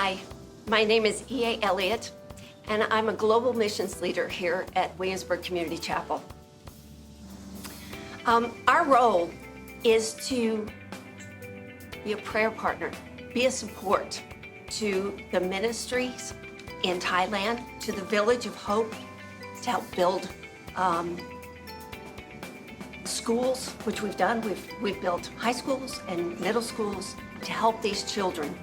Hi, my name is E.A. Elliott, and I'm a global missions leader here at Williamsburg Community Chapel. Our role is to be a prayer partner, be a support to the ministries in Thailand, to the Village of Hope, to help build schools, which we've done. We've built high schools and middle schools to help these children.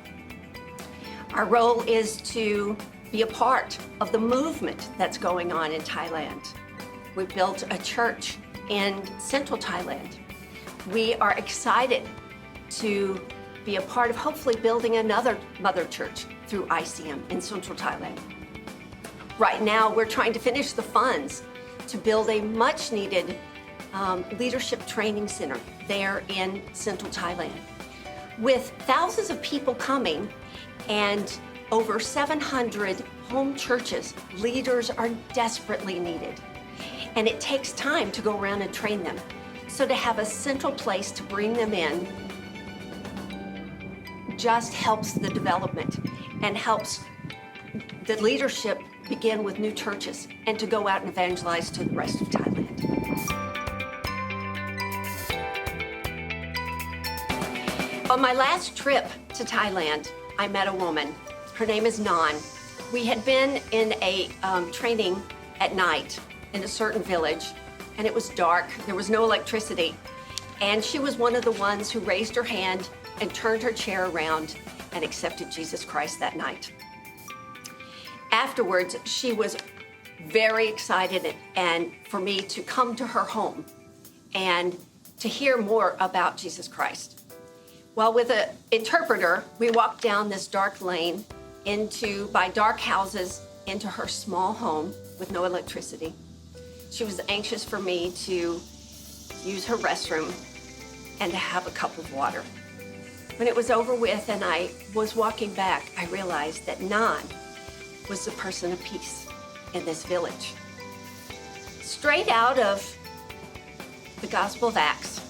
Our role is to be a part of the movement that's going on in Thailand. We built a church in central Thailand. We are excited to be a part of hopefully building another mother church through ICM in central Thailand. Right now, we're trying to finish the funds to build a much needed leadership training center there in central Thailand. With thousands of people coming and over 700 home churches, leaders are desperately needed. And it takes time to go around and train them. So to have a central place to bring them in just helps the development and helps the leadership begin with new churches and to go out and evangelize to the rest of Thailand. On my last trip to Thailand, I met a woman. Her name is Nan. We had been in a training at night in a certain village, and it was dark. There was no electricity. And she was one of the ones who raised her hand and turned her chair around and accepted Jesus Christ that night. Afterwards, she was very excited and for me to come to her home and to hear more about Jesus Christ. Well, with an interpreter, we walked down this dark lane by dark houses into her small home with no electricity. She was anxious for me to use her restroom and to have a cup of water. When it was over with and I was walking back, I realized that Nan was the person of peace in this village. Straight out of the Gospel of Acts,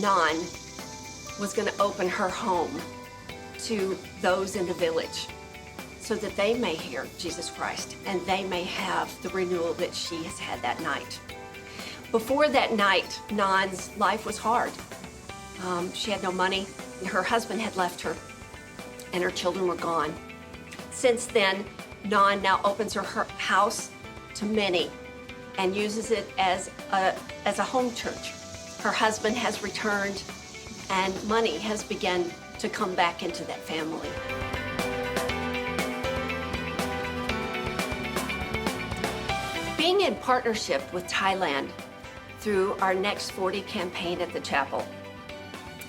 Nan was going to open her home to those in the village so that they may hear Jesus Christ and they may have the renewal that she has had that night. Before that night, Nan's life was hard. She had no money. Her husband had left her and her children were gone. Since then, Nan now opens her house to many and uses it as a home church. Her husband has returned and money has begun to come back into that family. Being in partnership with Thailand through our Next 40 campaign at the chapel,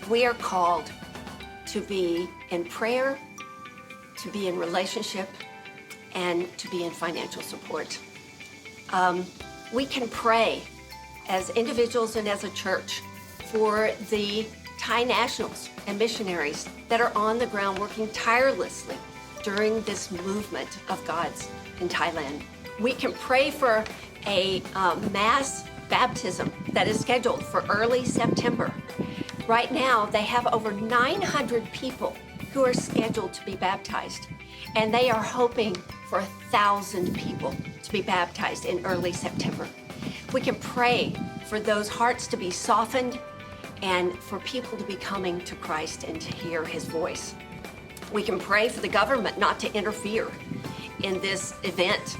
we are called to be in prayer, to be in relationship, and to be in financial support. We can pray as individuals and as a church for the Thai nationals and missionaries that are on the ground working tirelessly during this movement of God's in Thailand. We can pray for a mass baptism that is scheduled for early September. Right now, they have over 900 people who are scheduled to be baptized, and they are hoping for 1,000 people to be baptized in early September. We can pray for those hearts to be softened and for people to be coming to Christ and to hear his voice. We can pray for the government not to interfere in this event.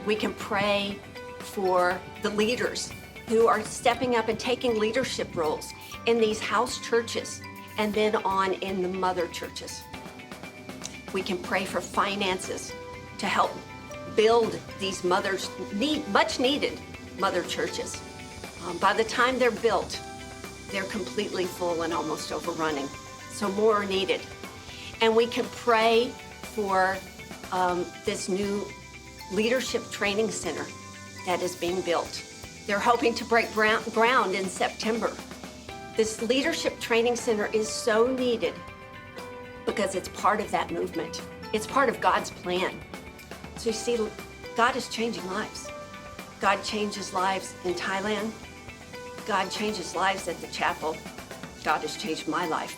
We can pray for the leaders who are stepping up and taking leadership roles in these house churches and then on in the mother churches. We can pray for finances to help build these much needed mother churches. By the time they're built, they're completely full and almost overrunning. So more are needed. And we can pray for this new leadership training center that is being built. They're hoping to break ground in September. This leadership training center is so needed because it's part of that movement. It's part of God's plan. So you see, God is changing lives. God changes lives in Thailand. God changes lives at the chapel. God has changed my life.